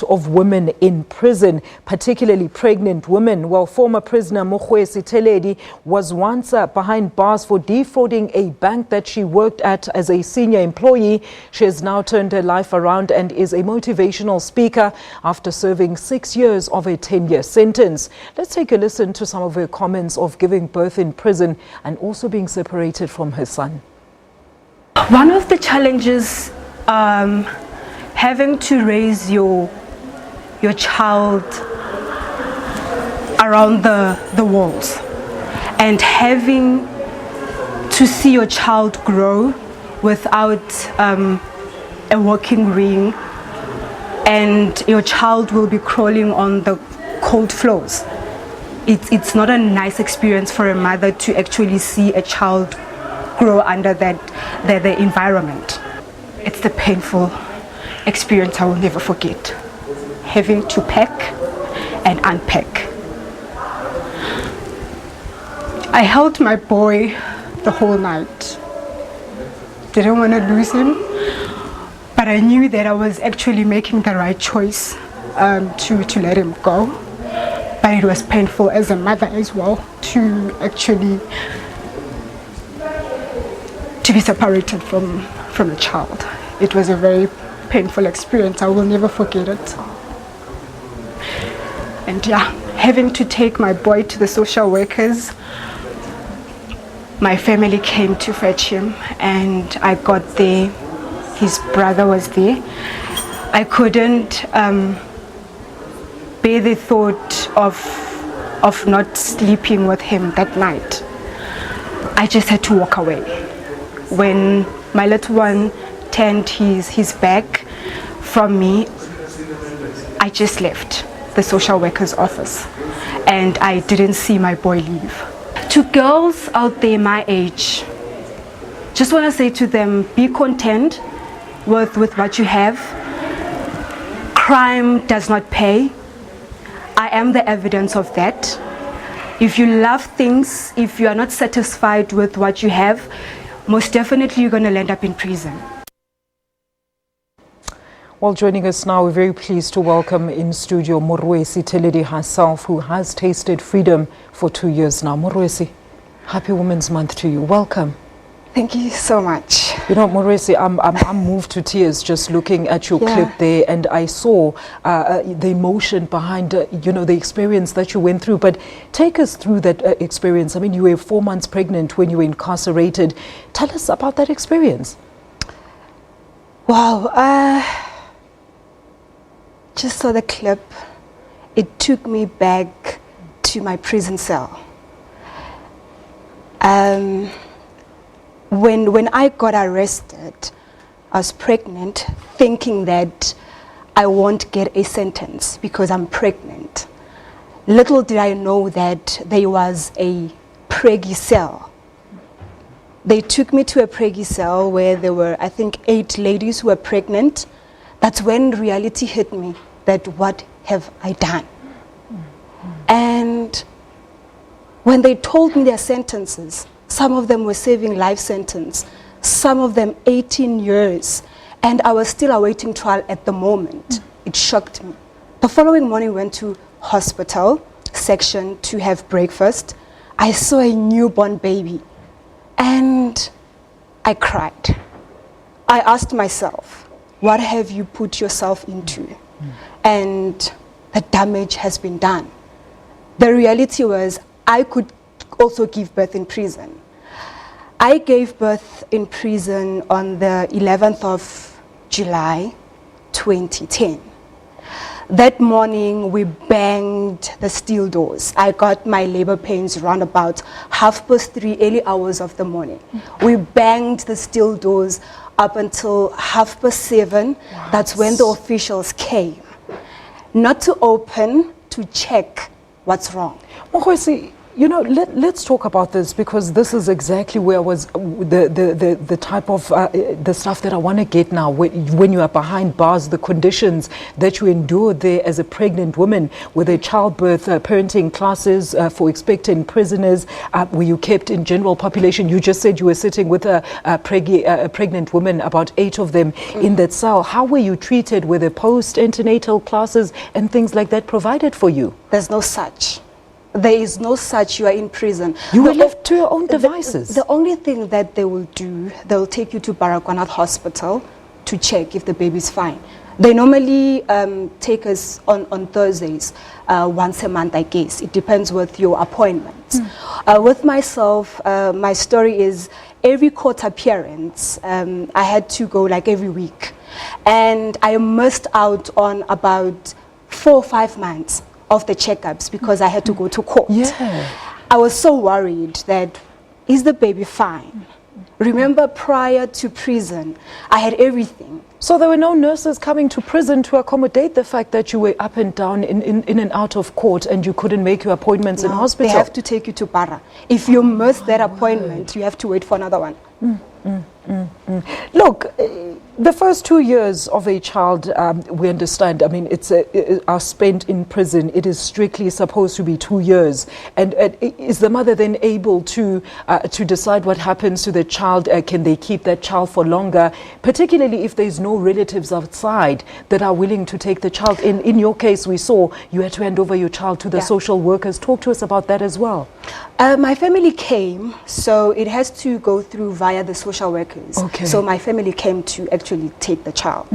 Of women in prison, particularly pregnant women. Well, former prisoner Morwresi Theledi was once behind bars for defrauding a bank that she worked at as a senior employee. She has now turned her life around and is a motivational speaker after serving 6 years of a 10-year sentence. Let's take a listen to some of her comments of giving birth in prison and also being separated from her son. One of the challenges having to raise your child around the walls and having to see your child grow without a walking ring, and your child will be crawling on the cold floors. It's not a nice experience for a mother to actually see a child grow under the environment. It's the painful experience I will never forget. Having to pack and unpack. I held my boy the whole night. Didn't want to lose him, but I knew that I was actually making the right choice to let him go. But it was painful as a mother as well to actually be separated from a child. It was a very painful experience. I will never forget it. And yeah, having to take my boy to the social workers, my family came to fetch him and I got there. His brother was there. I couldn't bear the thought of not sleeping with him that night. I just had to walk away. When my little one turned his back from me, I just left the social worker's office and I didn't see my boy leave. To girls out there my age, just want to say to them, be content with what you have. Crime does not pay. I am the evidence of that. If you love things, if you are not satisfied with what you have, most definitely you're going to end up in prison. Well, joining us now, we're very pleased to welcome in studio Morwresi Theledi herself, who has tasted freedom for 2 years now. Morwresi, happy Women's Month to you. Welcome. Thank you so much. You know, Morwresi, I'm moved to tears just looking at your clip there, and I saw the emotion behind, the experience that you went through. But take us through that experience. I mean, you were 4 months pregnant when you were incarcerated. Tell us about that experience. Wow. Just saw the clip. It took me back to my prison cell. When I got arrested, I was pregnant, thinking that I won't get a sentence because I'm pregnant. Little did I know that there was a preggy cell. They took me to a preggy cell where there were, I think, 8 ladies who were pregnant. That's when reality hit me, that what have I done? And when they told me their sentences, some of them were serving life sentence, some of them 18 years, and I was still awaiting trial at the moment. It shocked me. The following morning, we went to hospital section to have breakfast. I saw a newborn baby, and I cried. I asked myself, what have you put yourself into? And the damage has been done. The reality was I could also give birth in prison. I gave birth in prison on the 11th of July, 2010. That morning, we banged the steel doors. I got my labor pains around about 3:30, early hours of the morning. We banged the steel doors up until 7:30. Wow. That's when the officials came. Not to open, to check what's wrong. Morwresi, You know, let's talk about this, because this is exactly where was the type of the stuff that I want to get now. When you are behind bars, the conditions that you endure there as a pregnant woman, with a childbirth, parenting classes for expectant prisoners, were you kept in general population? You just said you were sitting with a pregnant woman, about 8 of them in that cell. How were you treated? Were there post-antenatal classes and things like that provided for you? There's no such. There is no such. You are in prison. You were left to your own devices. The only thing that they will do, they'll take you to Baragwanath Hospital to check if the baby's fine. They normally take us on Thursdays, once a month, I guess. It depends with your appointments. With myself, my story is every court appearance, I had to go like every week. And I missed out on about 4 or 5 months of the checkups because I had to go to court. Yeah. I was so worried that, is the baby fine? Remember, prior to prison, I had everything. So there were no nurses coming to prison to accommodate the fact that you were up and down in and out of court and you couldn't make your appointments in hospital? They have to take you to Bara. If you miss that appointment, you have to wait for another one. Look, the first 2 years of a child, we understand, I mean, are spent in prison. It is strictly supposed to be 2 years. And is the mother then able to decide what happens to the child? Can they keep that child for longer, particularly if there's no relatives outside that are willing to take the child? In your case, we saw you had to hand over your child to the social workers. Talk to us about that as well. My family came, so it has to go through via the social workers. Okay. So my family came to actually take the child.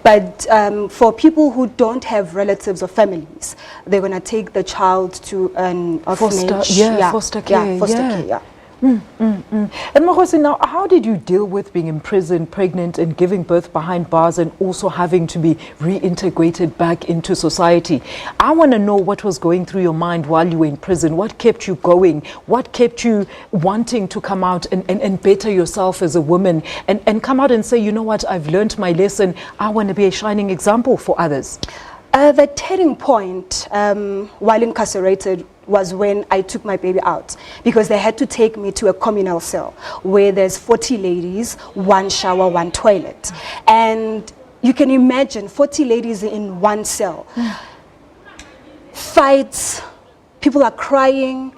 But for people who don't have relatives or families, they're going to take the child to an orphanage. Foster care. Yeah, foster care, yeah. And Morwresi, now, how did you deal with being imprisoned, pregnant, and giving birth behind bars, and also having to be reintegrated back into society? I want to know what was going through your mind while you were in prison. What kept you going? What kept you wanting to come out and better yourself as a woman, and come out and say, you know what, I've learned my lesson. I want to be a shining example for others. The turning point while incarcerated was when I took my baby out, because they had to take me to a communal cell where there's 40 ladies, 1 shower, 1 toilet. And you can imagine 40 ladies in 1 cell. Fights, people are crying.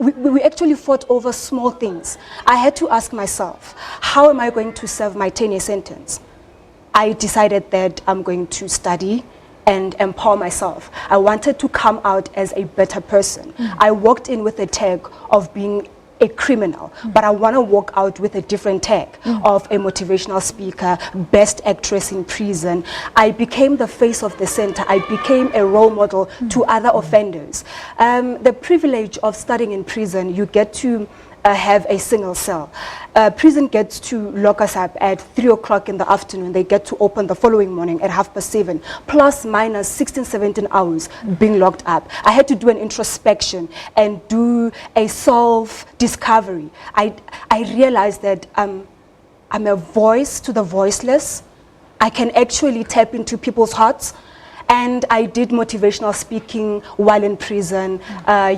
We actually fought over small things. I had to ask myself, how am I going to serve my 10-year sentence? I decided that I'm going to study and empower myself. I wanted to come out as a better person. I walked in with a tag of being a criminal, but I want to walk out with a different tag of a motivational speaker, best actress in prison. I became the face of the center. I became a role model to other offenders. The privilege of studying in prison, you get to have a single cell. Prison gets to lock us up at 3 o'clock in the afternoon. They get to open the following morning at 7:30, plus minus 16, 17 hours being locked up. I had to do an introspection and do a self-discovery. I realized that I'm a voice to the voiceless. I can actually tap into people's hearts. And I did motivational speaking while in prison,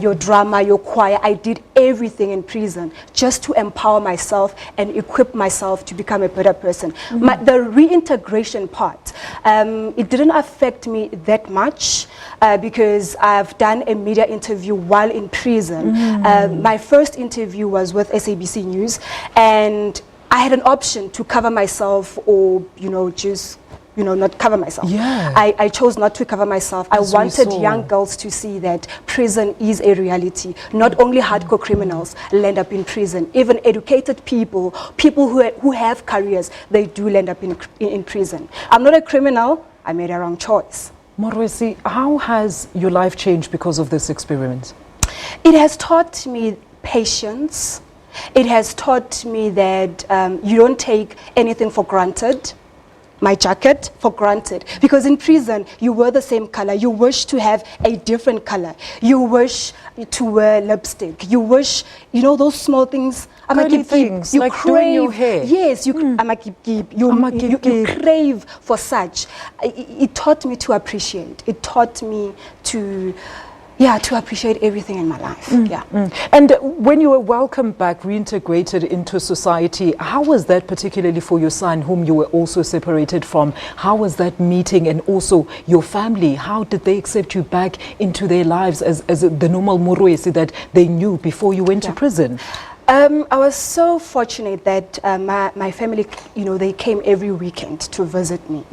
your drama, your choir. I did everything in prison just to empower myself and equip myself to become a better person. The reintegration part, it didn't affect me that much because I've done a media interview while in prison. My first interview was with SABC News, and I had an option to cover myself or, just not cover myself. Yeah. I chose not to cover myself. As I wanted young girls to see that prison is a reality. Not only hardcore criminals land up in prison, even educated people who have careers, they do land up in prison. I'm not a criminal. I made a wrong choice. Morwresi, how has your life changed because of this experience? It has taught me patience. It has taught me that you don't take anything for granted. My jacket for granted, because in prison you wear the same color. You wish to have a different color. You wish to wear lipstick. You wish, those small things. Things you like crave, doing your hair. Yes, you crave for such. It taught me to appreciate. It taught me to Yeah, to appreciate everything in my life. Yeah. And when you were welcomed back, reintegrated into society, how was that particularly for your son, whom you were also separated from? How was that meeting, and also your family? How did they accept you back into their lives as the normal Morwresi that they knew before you went to prison? I was so fortunate that my family, you know, they came every weekend to visit me.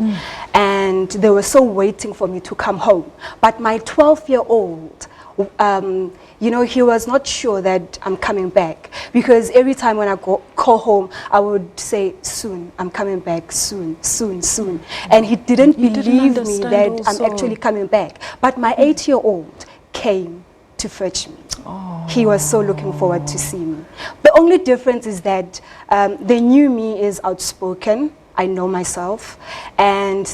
And they were so waiting for me to come home. But my 12-year-old, you know, he was not sure that I'm coming back, because every time when I call home, I would say, soon, I'm coming back, soon, soon, soon. And he didn't believe me that also. I'm actually coming back. But my 8-year-old came to fetch me. He was so looking forward to see me. The only difference is that they knew me as outspoken. I know myself. And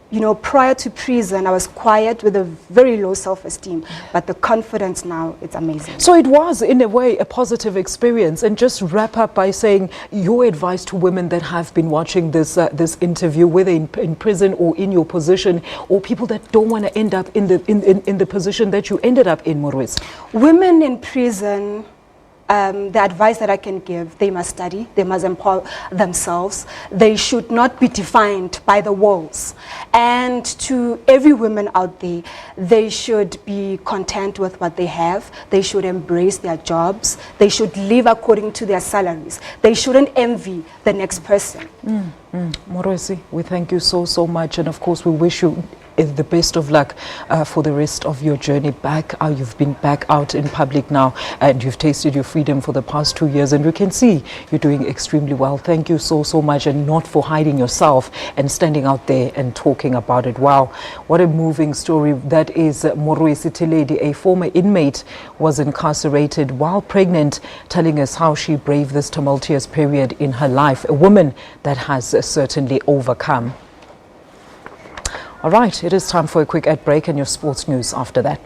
you know, prior to prison, I was quiet with a very low self-esteem. But the confidence now, it's amazing. So it was, in a way, a positive experience. And just wrap up by saying your advice to women that have been watching this this interview, whether in prison or in your position, or people that don't want to end up in the position that you ended up in, Morwresi. Women in prison, the advice that I can give, they must study, they must empower themselves, they should not be defined by the walls. And to every woman out there, they should be content with what they have, they should embrace their jobs, they should live according to their salaries, they shouldn't envy the next person. Morwresi, we thank you so much, and of course we wish you the best of luck for the rest of your journey back. You've been back out in public now, and you've tasted your freedom for the past 2 years, and we can see you're doing extremely well. Thank you so much, and not for hiding yourself and standing out there and talking about it. Wow, what a moving story that is. Morwresi Theledi, a former inmate, was incarcerated while pregnant, telling us how she braved this tumultuous period in her life. A woman that has certainly overcome. All right, it is time for a quick ad break and your sports news after that.